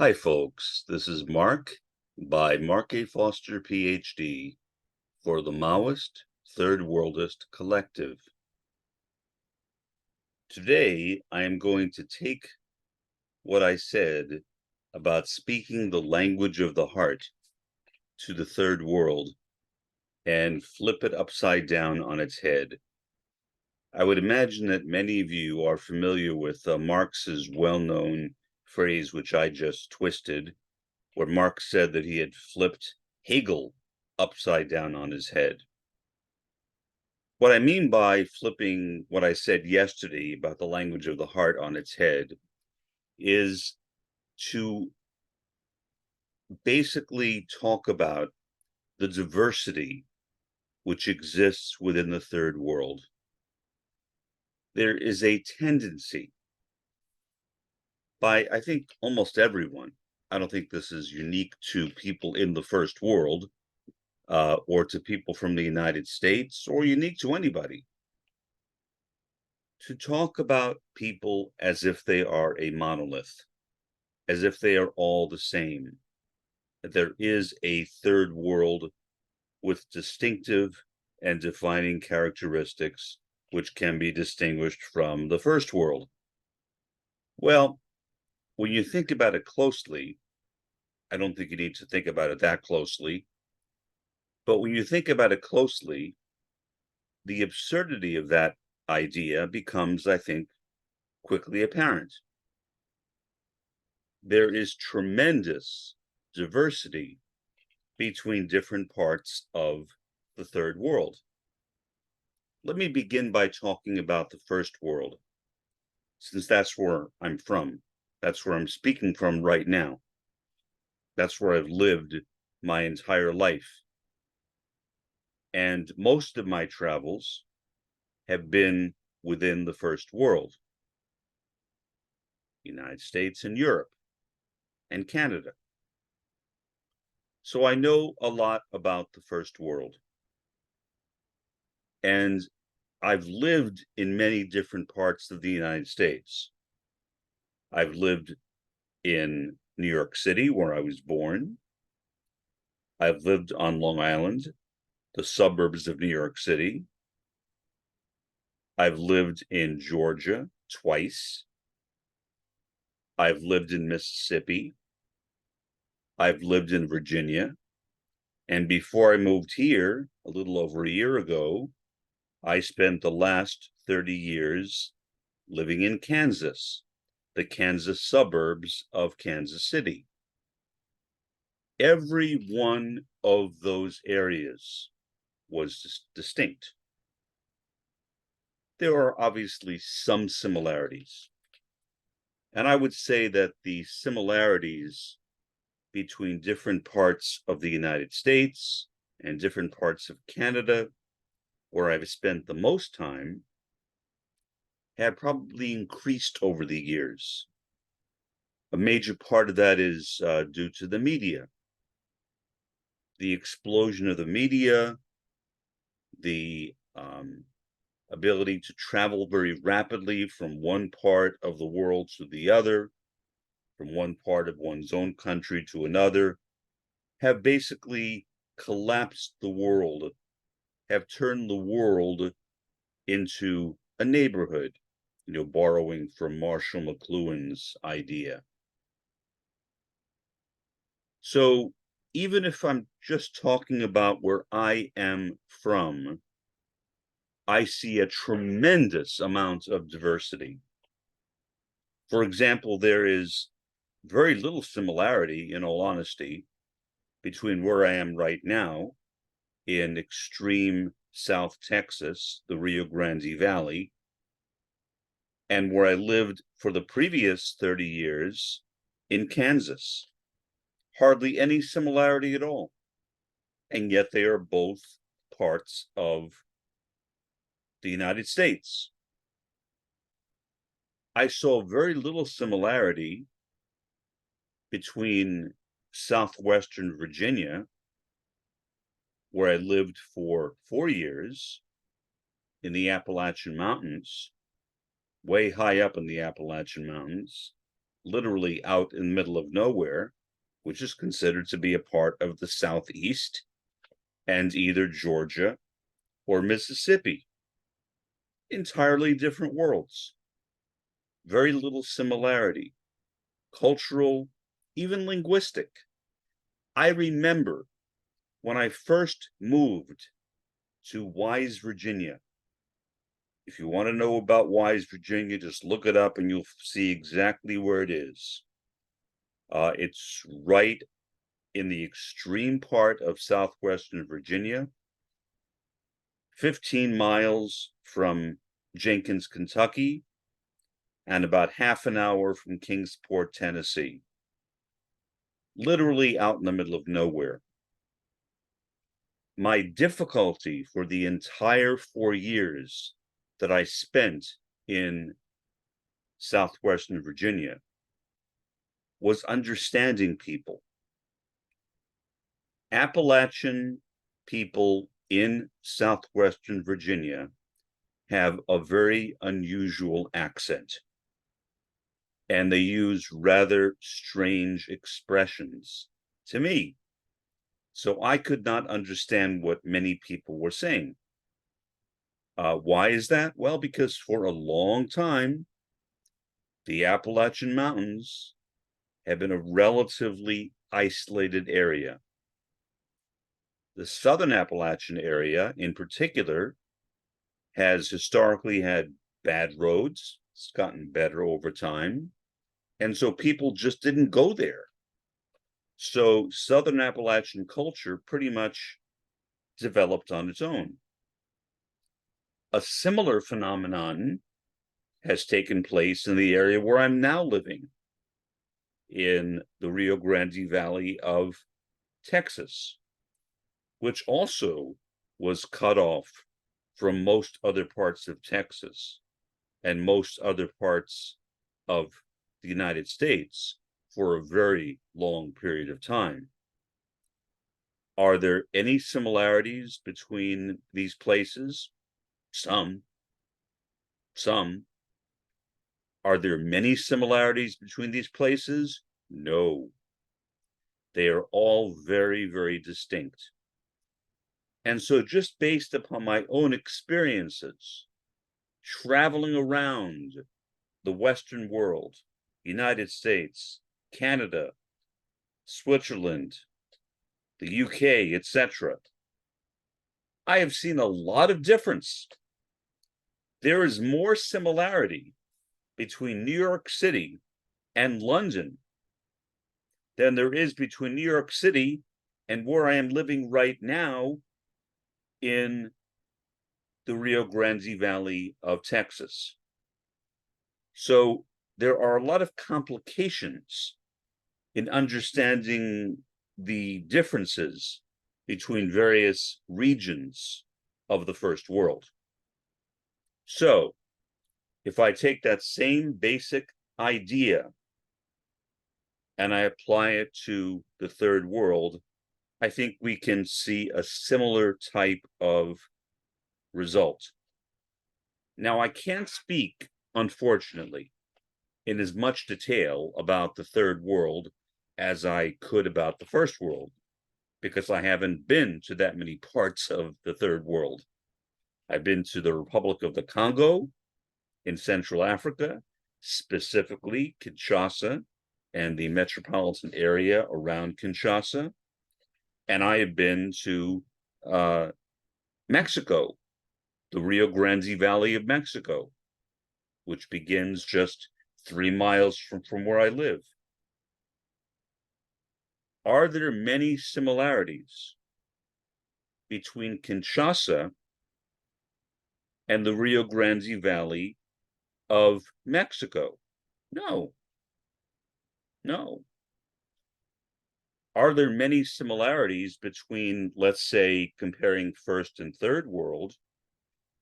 Hi, folks. This is Mark by Mark A. Foster, Ph.D. for the Maoist Third Worldist Collective. Today, I am going to take what I said about speaking the language of the heart to the third world and flip it upside down on its head. I would imagine that many of you are familiar with Marx's well-known phrase, which I just twisted, where Marx said that he had flipped Hegel upside down on his head. What I mean by flipping what I said yesterday about the language of the heart on its head is to basically talk about the diversity which exists within the third world. There is a tendency by, I think, almost everyone. I don't think this is unique to people in the first world, or to people from the United States, or unique to anybody, to talk about people as if they are a monolith, as if they are all the same, that there is a third world with distinctive and defining characteristics which can be distinguished from the first world. Well, when you think about it closely, I don't think you need to think about it that closely, but when you think about it closely, the absurdity of that idea becomes, I think, quickly apparent. There is tremendous diversity between different parts of the third world. Let me begin by talking about the first world, since that's where I'm from. That's where I'm speaking from right now. That's where I've lived my entire life. And most of my travels have been within the first world, United States and Europe and Canada. So I know a lot about the first world. And I've lived in many different parts of the United States. I've lived in New York City, where I was born. I've lived on Long Island, the suburbs of New York City. I've lived in Georgia twice. I've lived in Mississippi. I've lived in Virginia. And before I moved here, a little over a year ago, I spent the last 30 years living in Kansas, the Kansas suburbs of Kansas City. Every one of those areas was distinct. There are obviously some similarities. And I would say that the similarities between different parts of the United States and different parts of Canada, where I've spent the most time, have probably increased over the years. A major part of that is due to the media. The explosion of the media, the ability to travel very rapidly from one part of the world to the other, from one part of one's own country to another, have basically collapsed the world, have turned the world into a neighborhood, borrowing from Marshall McLuhan's idea. So even if I'm just talking about where I am from, I see a tremendous amount of diversity. For example, there is very little similarity, in all honesty, between where I am right now in extreme South Texas, the Rio Grande Valley, and where I lived for the previous 30 years in Kansas. Hardly any similarity at all. And yet they are both parts of the United States. I saw very little similarity between southwestern Virginia, where I lived for 4 years in the Appalachian Mountains, way high up in the Appalachian Mountains, literally out in the middle of nowhere, which is considered to be a part of the Southeast, and either Georgia or Mississippi. Entirely different worlds. Very little similarity, cultural, even linguistic. I remember when I first moved to Wise, Virginia. If you want to know about Wise, Virginia, just look it up and you'll see exactly where it is. It's right in the extreme part of southwestern Virginia, 15 miles from Jenkins, Kentucky, and about half an hour from Kingsport, Tennessee. Literally out in the middle of nowhere. My difficulty for the entire 4 years that I spent in southwestern Virginia was understanding people. Appalachian people in southwestern Virginia have a very unusual accent, and they use rather strange expressions to me. So I could not understand what many people were saying. Why is that? Well, because for a long time, the Appalachian Mountains have been a relatively isolated area. The southern Appalachian area, in particular, has historically had bad roads. It's gotten better over time. And so people just didn't go there. So southern Appalachian culture pretty much developed on its own. A similar phenomenon has taken place in the area where I'm now living, in the Rio Grande Valley of Texas, which also was cut off from most other parts of Texas and most other parts of the United States for a very long period of time. Are there any similarities between these places? Some. Are there many similarities between these places? No. They are all very, very distinct. And so just based upon my own experiences, traveling around the Western world, United States, Canada, Switzerland, the UK, etc., I have seen a lot of difference. There is more similarity between New York City and London than there is between New York City and where I am living right now in the Rio Grande Valley of Texas. So there are a lot of complications in understanding the differences between various regions of the first world. So if I take that same basic idea and I apply it to the third world, I think we can see a similar type of result. Now, I can't speak, unfortunately, in as much detail about the third world as I could about the first world, because I haven't been to that many parts of the third world. I've been to the Republic of the Congo in Central Africa, specifically Kinshasa and the metropolitan area around Kinshasa. And I have been to Mexico, the Rio Grande Valley of Mexico, which begins just 3 miles from where I live. Are there many similarities between Kinshasa and the Rio Grande Valley of Mexico? No. Are there many similarities between, let's say, comparing first and third world,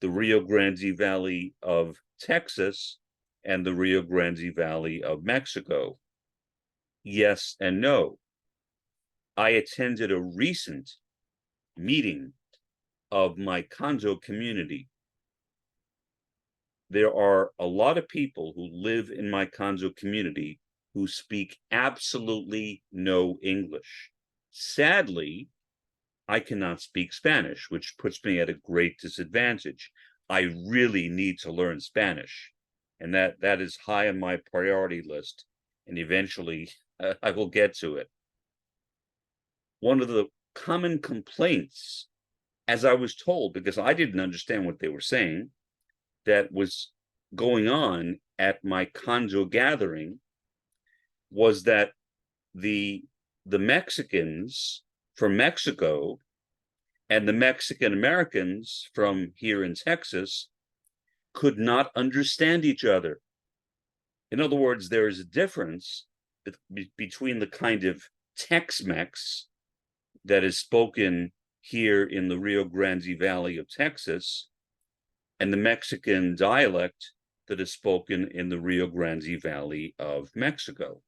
the Rio Grande Valley of Texas and the Rio Grande Valley of Mexico? Yes and no. I attended a recent meeting of my condo community. There are a lot of people who live in my condo community who speak absolutely no English. Sadly, I cannot speak Spanish, which puts me at a great disadvantage. I really need to learn Spanish, and that is high on my priority list, and eventually I will get to it. One of the common complaints, as I was told, because I didn't understand what they were saying, that was going on at my condo gathering, was that the Mexicans from Mexico and the Mexican Americans from here in Texas could not understand each other. In other words, there is a difference between the kind of Tex-Mex that is spoken here in the Rio Grande Valley of Texas and the Mexican dialect that is spoken in the Rio Grande Valley of Mexico.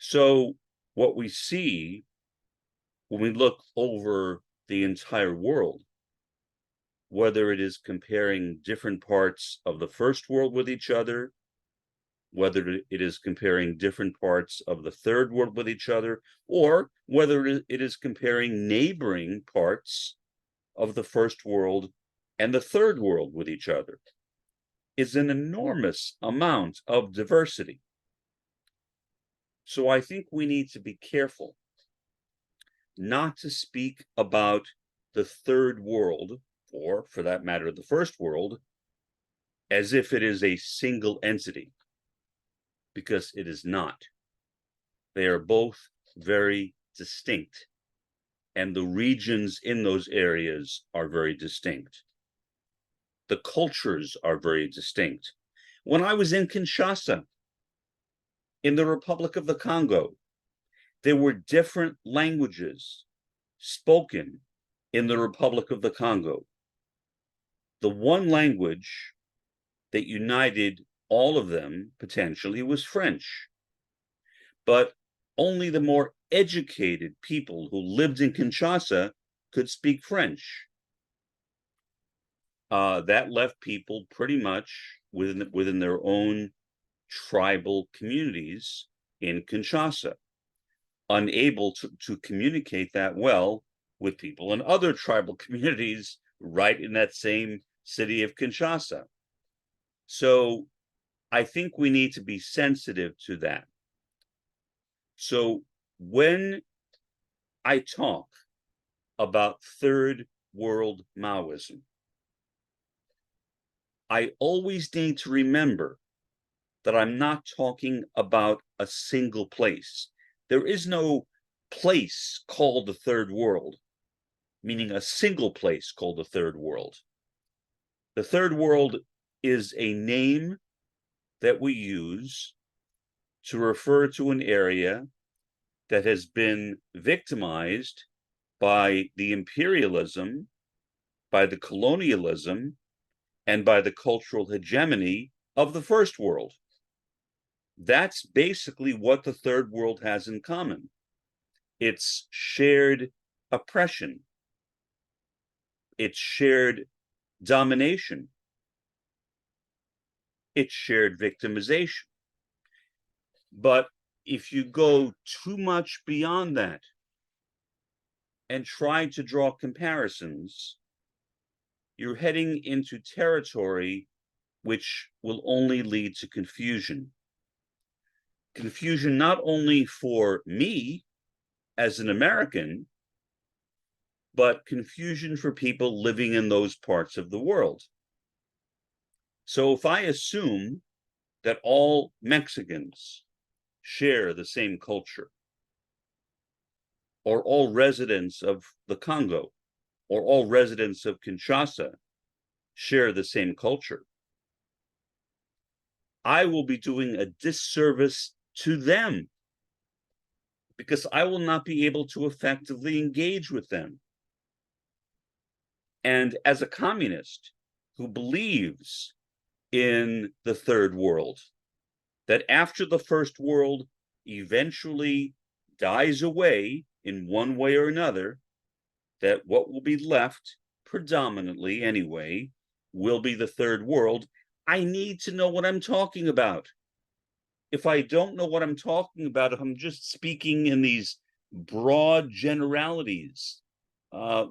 So what we see when we look over the entire world, whether it is comparing different parts of the first world with each other, whether it is comparing different parts of the third world with each other, or whether it is comparing neighboring parts of the first world and the third world with each other, is an enormous amount of diversity. So I think we need to be careful not to speak about the third world, or for that matter, the first world, as if it is a single entity, because it is not. They are both very distinct, and the regions in those areas are very distinct. The cultures are very distinct. When I was in Kinshasa, in the Republic of the Congo, there were different languages spoken in the Republic of the Congo. The one language that united all of them potentially was French. But only the more educated people who lived in Kinshasa could speak French. That left people pretty much within their own tribal communities in Kinshasa, unable to communicate that well with people in other tribal communities right in that same city of Kinshasa. So I think we need to be sensitive to that. So when I talk about third world Maoism, I always need to remember that I'm not talking about a single place. There is no place called the third world, meaning a single place called the third world. The third world is a name that we use to refer to an area that has been victimized by the imperialism, by the colonialism, and by the cultural hegemony of the first world. That's basically what the third world has in common. It's shared oppression. It's shared domination. It's shared victimization. But if you go too much beyond that and try to draw comparisons, you're heading into territory which will only lead to confusion. Confusion not only for me as an American, but confusion for people living in those parts of the world. So if I assume that all Mexicans share the same culture, or all residents of the Congo, or all residents of Kinshasa share the same culture, I will be doing a disservice to them, because I will not be able to effectively engage with them. And as a communist who believes in the third world, that after the first world eventually dies away in one way or another, that what will be left, predominantly anyway, will be the third world, I need to know what I'm talking about. if I don't know what I'm talking about, if I'm just speaking in these broad generalities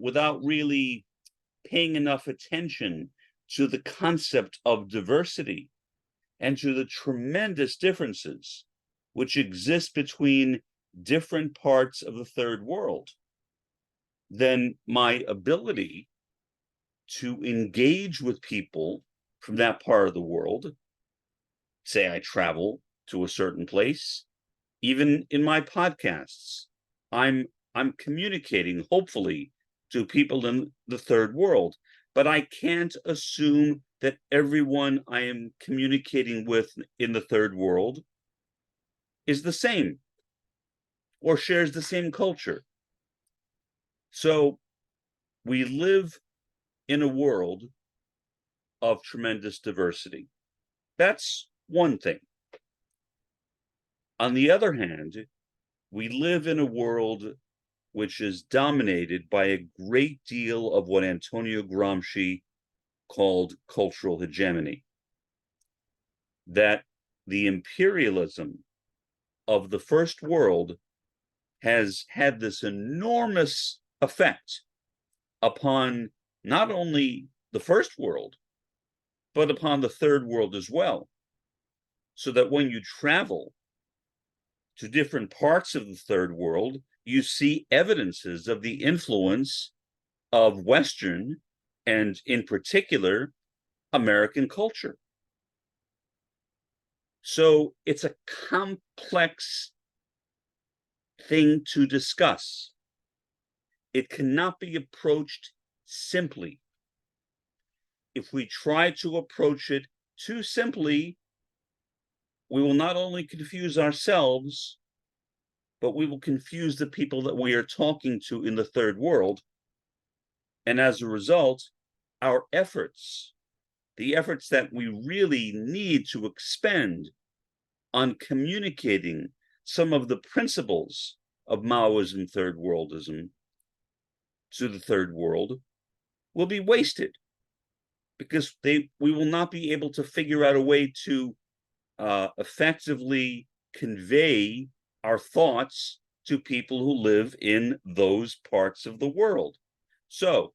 without really paying enough attention to the concept of diversity and to the tremendous differences which exist between different parts of the third world, then my ability to engage with people from that part of the world, say I travel to a certain place, even in my podcasts, I'm communicating, hopefully, to people in the third world, but I can't assume that everyone I am communicating with in the third world is the same or shares the same culture. So we live in a world of tremendous diversity. That's one thing. On the other hand, we live in a world which is dominated by a great deal of what Antonio Gramsci called cultural hegemony. That the imperialism of the first world has had this enormous effect upon not only the first world, but upon the third world as well. So that when you travel to different parts of the third world, you see evidences of the influence of Western, and in particular, American culture. So it's a complex thing to discuss. It cannot be approached simply. If we try to approach it too simply, we will not only confuse ourselves, but we will confuse the people that we are talking to in the third world. And as a result, our efforts, the efforts that we really need to expend on communicating some of the principles of Maoism, third worldism, to the third world, will be wasted, because we will not be able to figure out a way to effectively convey our thoughts to people who live in those parts of the world. So,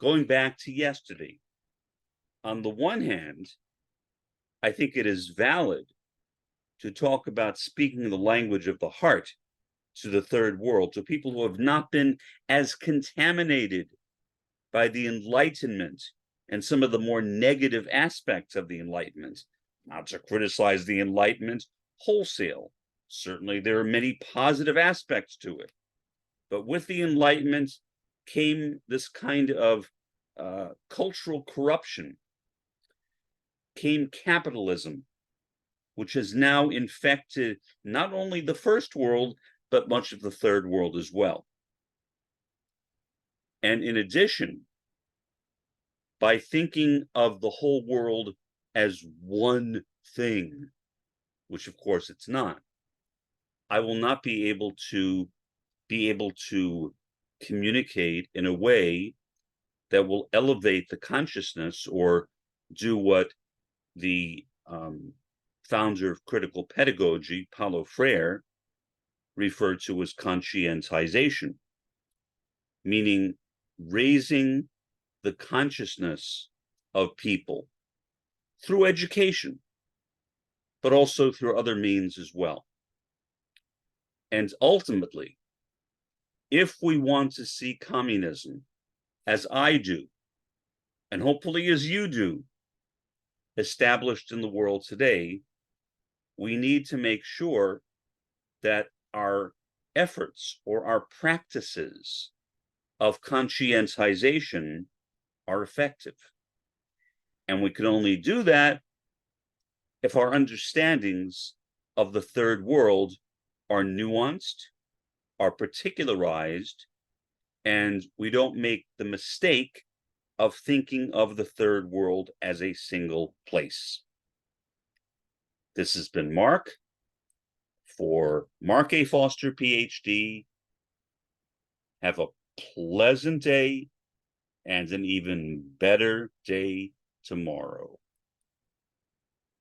going back to yesterday, on the one hand, I think it is valid to talk about speaking the language of the heart to the third world, to people who have not been as contaminated by the Enlightenment and some of the more negative aspects of the Enlightenment. Not to criticize the Enlightenment wholesale. Certainly, there are many positive aspects to it. But with the Enlightenment came this kind of cultural corruption, came capitalism, which has now infected not only the first world, but much of the third world as well. And in addition, by thinking of the whole world as one thing, which of course it's not, I will not be able to communicate in a way that will elevate the consciousness or do what the founder of critical pedagogy, Paulo Freire, referred to as conscientization, meaning raising the consciousness of people through education, but also through other means as well. And ultimately, if we want to see communism, as I do, and hopefully as you do, established in the world today, we need to make sure that our efforts or our practices of conscientization are effective. And we can only do that if our understandings of the third world are nuanced, are particularized, and we don't make the mistake of thinking of the third world as a single place. This has been Mark for Mark A. Foster, Ph.D. Have a pleasant day and an even better day tomorrow.